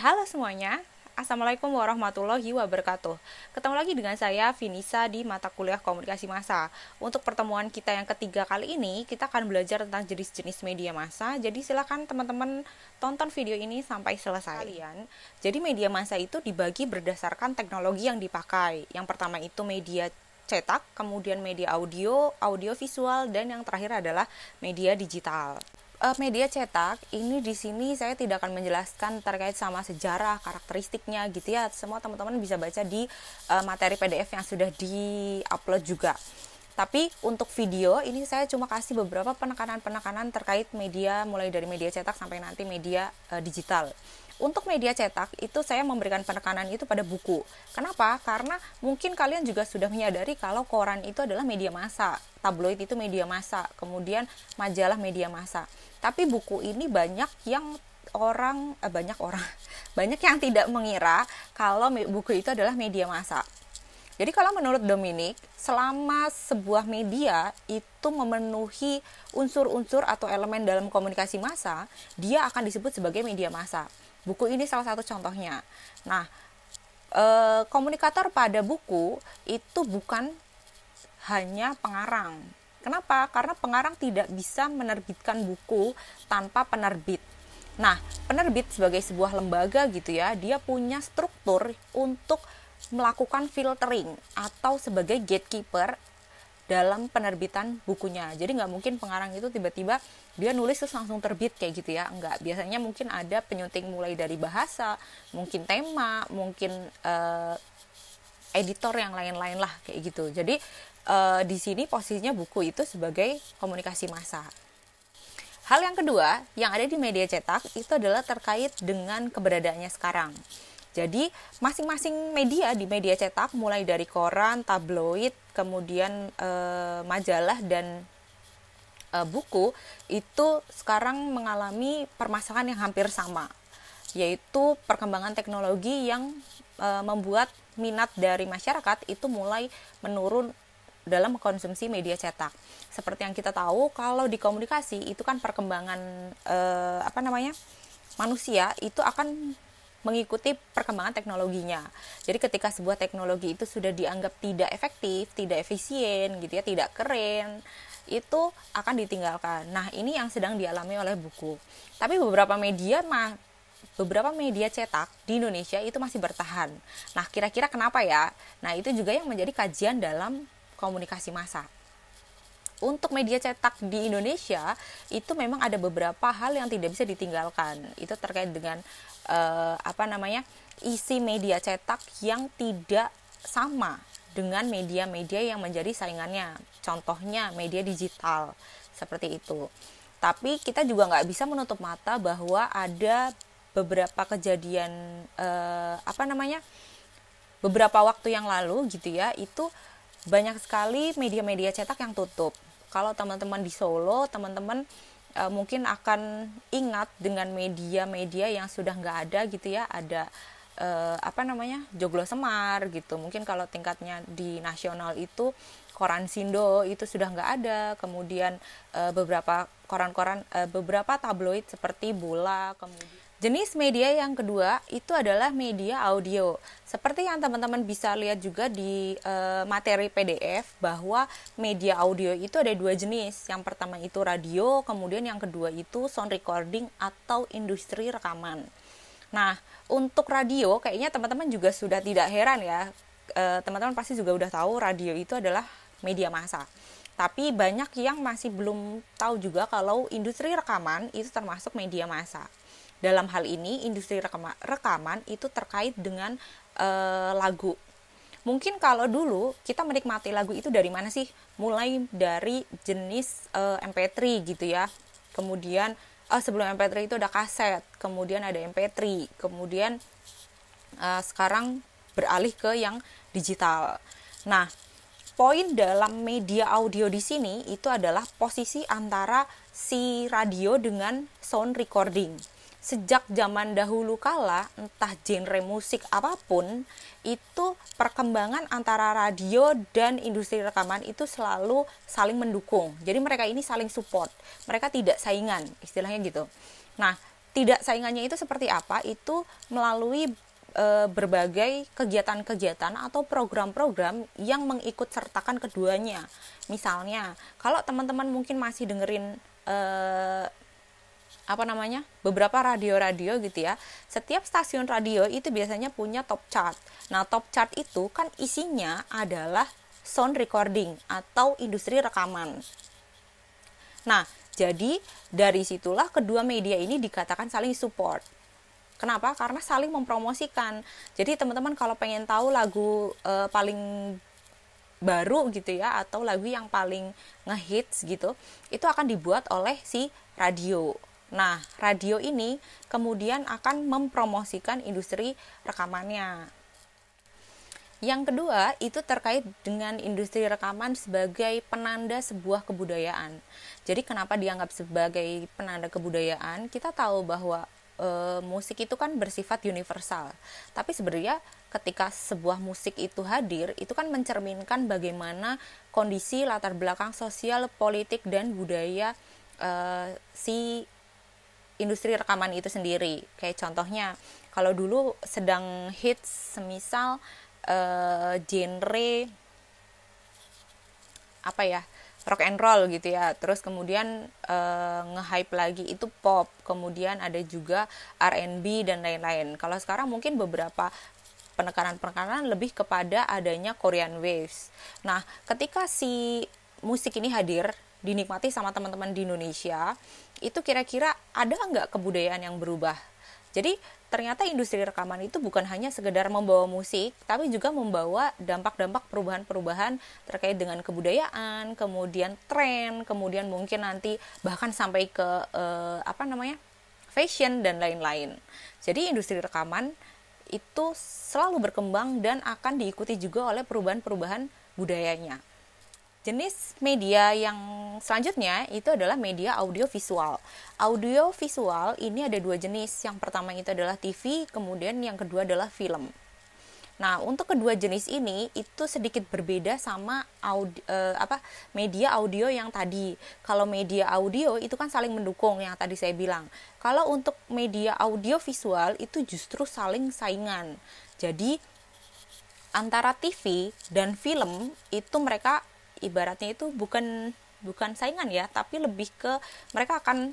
halo semuanya. Assalamualaikum warahmatullahi wabarakatuh. Ketemu lagi dengan saya, Vinisa, di mata kuliah Komunikasi Massa. Untuk pertemuan kita yang ketiga kali ini, kita akan belajar tentang jenis-jenis media massa. Jadi silakan teman-teman tonton video ini sampai selesai. Jadi media massa itu dibagi berdasarkan teknologi yang dipakai. Yang pertama itu media cetak, kemudian media audio, audio visual, dan yang terakhir adalah media digital. Media cetak ini di sini saya tidak akan menjelaskan terkait sama sejarah, karakteristiknya gitu ya. Semua teman-teman bisa baca di materi PDF yang sudah di-upload juga. Tapi untuk video ini saya cuma kasih beberapa penekanan-penekanan terkait media, mulai dari media cetak sampai nanti media digital. Untuk media cetak itu saya memberikan penekanan itu pada buku. Kenapa? Karena mungkin kalian juga sudah menyadari kalau koran itu adalah media massa, tabloid itu media massa, kemudian majalah media massa. Tapi buku ini banyak yang yang tidak mengira kalau buku itu adalah media massa. Jadi kalau menurut Dominic, selama sebuah media itu memenuhi unsur-unsur atau elemen dalam komunikasi massa, dia akan disebut sebagai media massa. Buku ini salah satu contohnya. Nah, komunikator pada buku itu bukan hanya pengarang. Kenapa? Karena pengarang tidak bisa menerbitkan buku tanpa penerbit. Nah, penerbit sebagai sebuah lembaga gitu ya, dia punya struktur untuk melakukan filtering atau sebagai gatekeeper dalam penerbitan bukunya. Jadi nggak mungkin pengarang itu tiba-tiba dia nulis terus langsung terbit kayak gitu ya. Enggak, biasanya mungkin ada penyunting mulai dari bahasa, mungkin tema, mungkin editor yang lain-lain lah kayak gitu. Jadi di sini posisinya buku itu sebagai komunikasi massa. Hal yang kedua yang ada di media cetak itu adalah terkait dengan keberadaannya sekarang. Jadi masing-masing media di media cetak mulai dari koran, tabloid, kemudian majalah dan buku itu sekarang mengalami permasalahan yang hampir sama, yaitu perkembangan teknologi yang membuat minat dari masyarakat itu mulai menurun dalam mengkonsumsi media cetak. Seperti yang kita tahu, kalau di komunikasi itu kan perkembangan manusia itu akan mengikuti perkembangan teknologinya. Jadi ketika sebuah teknologi itu sudah dianggap tidak efektif, tidak efisien gitu ya, tidak keren, itu akan ditinggalkan. Nah, ini yang sedang dialami oleh buku. Tapi beberapa media cetak di Indonesia itu masih bertahan. Nah, kira-kira kenapa ya? Nah, itu juga yang menjadi kajian dalam komunikasi massa. Untuk media cetak di Indonesia itu memang ada beberapa hal yang tidak bisa ditinggalkan. Itu terkait dengan isi media cetak yang tidak sama dengan media-media yang menjadi saingannya. Contohnya media digital seperti itu. Tapi kita juga nggak bisa menutup mata bahwa ada beberapa kejadian beberapa waktu yang lalu gitu ya, itu banyak sekali media-media cetak yang tutup. Kalau teman-teman di Solo, teman-teman mungkin akan ingat dengan media-media yang sudah nggak ada gitu ya. Ada Joglo Semar gitu. Mungkin kalau tingkatnya di nasional itu Koran Sindo itu sudah nggak ada. Kemudian beberapa koran-koran, beberapa tabloid seperti Bola. Kemudian jenis media yang kedua itu adalah media audio. Seperti yang teman-teman bisa lihat juga di materi PDF, bahwa media audio itu ada dua jenis. Yang pertama itu radio, kemudian yang kedua itu sound recording atau industri rekaman. Nah, untuk radio kayaknya teman-teman juga sudah tidak heran ya. Teman-teman pasti juga udah tahu radio itu adalah media massa. Tapi banyak yang masih belum tahu juga kalau industri rekaman itu termasuk media massa. Dalam hal ini, industri rekaman itu terkait dengan lagu. Mungkin kalau dulu kita menikmati lagu itu dari mana sih? Mulai dari jenis MP3 gitu ya. Kemudian sebelum MP3 itu ada kaset, kemudian ada MP3, kemudian sekarang beralih ke yang digital. Nah, poin dalam media audio di sini itu adalah posisi antara si radio dengan sound recording. Sejak zaman dahulu kala, entah genre musik apapun, itu perkembangan antara radio dan industri rekaman itu selalu saling mendukung. Jadi mereka ini saling support, mereka tidak saingan, istilahnya gitu. Nah, tidak saingannya itu seperti apa? Itu melalui berbagai kegiatan-kegiatan atau program-program yang mengikut sertakan keduanya. Misalnya, kalau teman-teman mungkin masih dengerin beberapa radio-radio gitu ya, setiap stasiun radio itu biasanya punya top chart. Nah, top chart itu kan isinya adalah sound recording atau industri rekaman. Nah, jadi dari situlah kedua media ini dikatakan saling support. Kenapa? Karena saling mempromosikan. Jadi teman-teman kalau pengen tahu lagu paling baru gitu ya, atau lagu yang paling ngehits gitu, itu akan dibuat oleh si radio. Nah, radio ini kemudian akan mempromosikan industri rekamannya. Yang kedua, itu terkait dengan industri rekaman sebagai penanda sebuah kebudayaan. Jadi kenapa dianggap sebagai penanda kebudayaan? Kita tahu bahwa musik itu kan bersifat universal. Tapi sebenarnya ketika sebuah musik itu hadir, itu kan mencerminkan bagaimana kondisi latar belakang sosial, politik, dan budaya si industri rekaman itu sendiri. Kayak contohnya, kalau dulu sedang hits semisal genre rock and roll gitu ya, terus kemudian nge-hype lagi itu pop, kemudian ada juga R&B dan lain-lain. Kalau sekarang mungkin beberapa penekanan lebih kepada adanya Korean waves. Nah, ketika si musik ini hadir, dinikmati sama teman-teman di Indonesia, itu kira-kira ada nggak kebudayaan yang berubah? Jadi ternyata industri rekaman itu bukan hanya sekedar membawa musik, tapi juga membawa dampak-dampak perubahan-perubahan terkait dengan kebudayaan, kemudian tren, kemudian mungkin nanti bahkan sampai ke fashion dan lain-lain. Jadi industri rekaman itu selalu berkembang dan akan diikuti juga oleh perubahan-perubahan budayanya. Jenis media yang selanjutnya itu adalah media audiovisual. Audiovisual ini ada dua jenis. Yang pertama itu adalah TV, kemudian yang kedua adalah film. Nah, untuk kedua jenis ini itu sedikit berbeda sama media audio yang tadi. Kalau media audio itu kan saling mendukung yang tadi saya bilang. Kalau untuk media audiovisual itu justru saling saingan. Jadi antara TV dan film itu mereka ibaratnya itu bukan saingan ya, tapi lebih ke mereka akan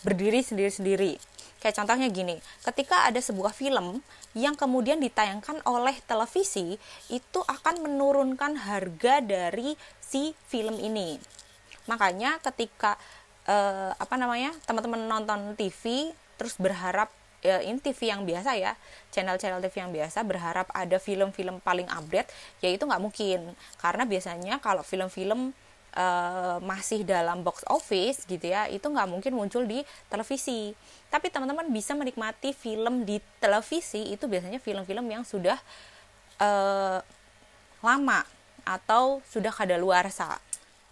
berdiri sendiri-sendiri. Kayak contohnya gini, ketika ada sebuah film yang kemudian ditayangkan oleh televisi, itu akan menurunkan harga dari si film ini. Makanya ketika teman-teman nonton TV terus berharap ini TV yang biasa ya, channel-channel TV yang biasa berharap ada film-film paling update, ya itu nggak mungkin, karena biasanya kalau film-film masih dalam box office gitu ya, itu nggak mungkin muncul di televisi. Tapi teman-teman bisa menikmati film di televisi itu biasanya film-film yang sudah lama atau sudah kadaluarsa.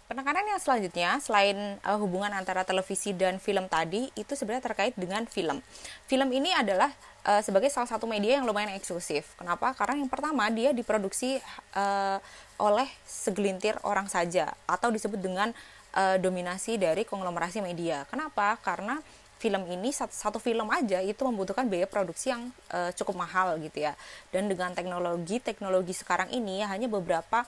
Penekanan yang selanjutnya, selain hubungan antara televisi dan film tadi, itu sebenarnya terkait dengan film. Film ini adalah sebagai salah satu media yang lumayan eksklusif. Kenapa? Karena yang pertama, dia diproduksi oleh segelintir orang saja, atau disebut dengan dominasi dari konglomerasi media. Kenapa? Karena film ini, satu film aja itu membutuhkan biaya produksi yang cukup mahal gitu ya. Dan dengan teknologi sekarang ini, hanya beberapa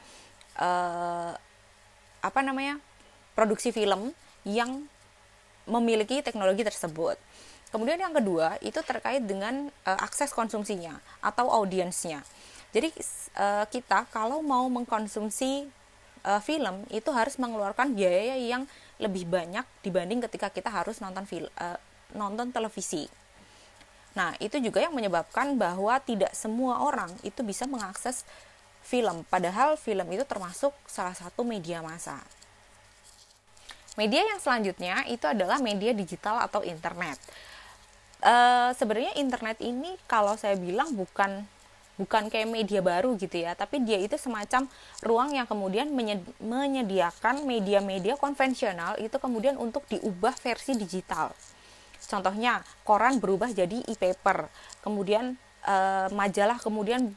produksi film yang memiliki teknologi tersebut. Kemudian yang kedua itu terkait dengan akses konsumsinya atau audiensnya. Jadi kita kalau mau mengkonsumsi film itu harus mengeluarkan biaya yang lebih banyak dibanding ketika kita harus nonton televisi. Nah, itu juga yang menyebabkan bahwa tidak semua orang itu bisa mengakses film, padahal film itu termasuk salah satu media massa. Media yang selanjutnya itu adalah media digital atau internet. Sebenarnya internet ini kalau saya bilang bukan kayak media baru gitu ya, tapi dia itu semacam ruang yang kemudian menyediakan media-media konvensional itu kemudian untuk diubah versi digital. Contohnya, koran berubah jadi e-paper, kemudian majalah kemudian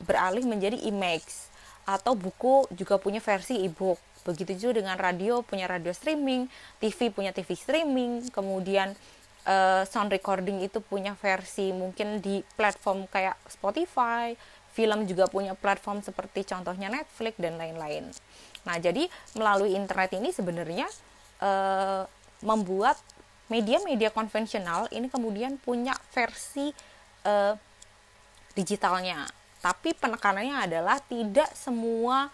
beralih menjadi e-max, atau buku juga punya versi e-book. Begitu juga dengan radio, punya radio streaming, TV punya TV streaming, kemudian sound recording itu punya versi mungkin di platform kayak Spotify, film juga punya platform seperti contohnya Netflix dan lain-lain. Nah, jadi melalui internet ini sebenarnya membuat media-media konvensional ini kemudian punya versi digitalnya. Tapi penekanannya adalah tidak semua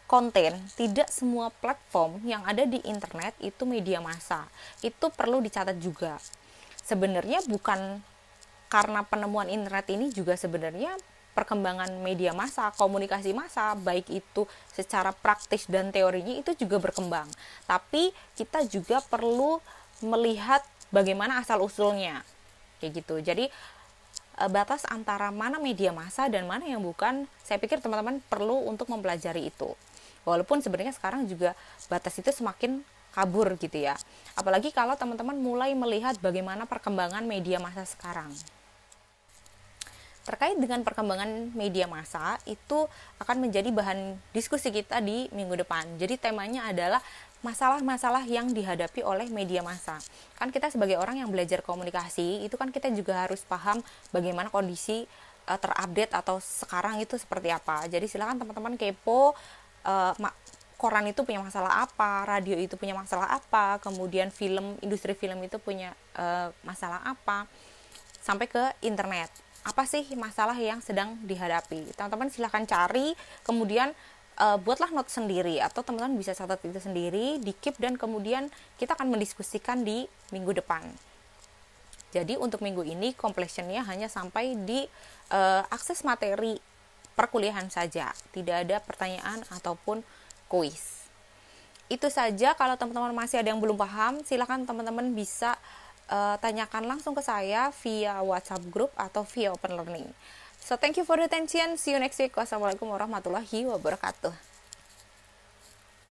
konten, tidak semua platform yang ada di internet itu media massa. Itu perlu dicatat juga. Sebenarnya bukan karena penemuan internet ini juga sebenarnya perkembangan media massa, komunikasi massa, baik itu secara praktis dan teorinya itu juga berkembang. Tapi kita juga perlu melihat bagaimana asal-usulnya. Kayak gitu. Jadi batas antara mana media massa dan mana yang bukan, saya pikir teman-teman perlu untuk mempelajari itu. Walaupun sebenarnya sekarang juga batas itu semakin kabur gitu ya. Apalagi kalau teman-teman mulai melihat bagaimana perkembangan media massa sekarang. Terkait dengan perkembangan media massa, itu akan menjadi bahan diskusi kita di minggu depan. Jadi temanya adalah masalah-masalah yang dihadapi oleh media massa. Kan kita sebagai orang yang belajar komunikasi, itu kan kita juga harus paham bagaimana kondisi terupdate atau sekarang itu seperti apa. Jadi silakan teman-teman kepo, koran itu punya masalah apa, radio itu punya masalah apa, kemudian industri film itu punya masalah apa, sampai ke internet. Apa sih masalah yang sedang dihadapi? Teman-teman silahkan cari, kemudian buatlah note sendiri, atau teman-teman bisa catat itu sendiri, di keep, dan kemudian kita akan mendiskusikan di minggu depan. Jadi untuk minggu ini completionnya hanya sampai di akses materi perkuliahan saja, tidak ada pertanyaan ataupun kuis. Itu saja. Kalau teman-teman masih ada yang belum paham, silakan teman-teman bisa tanyakan langsung ke saya via WhatsApp group atau via Open Learning. So thank you for the attention. See you next week. Wassalamualaikum warahmatullahi wabarakatuh.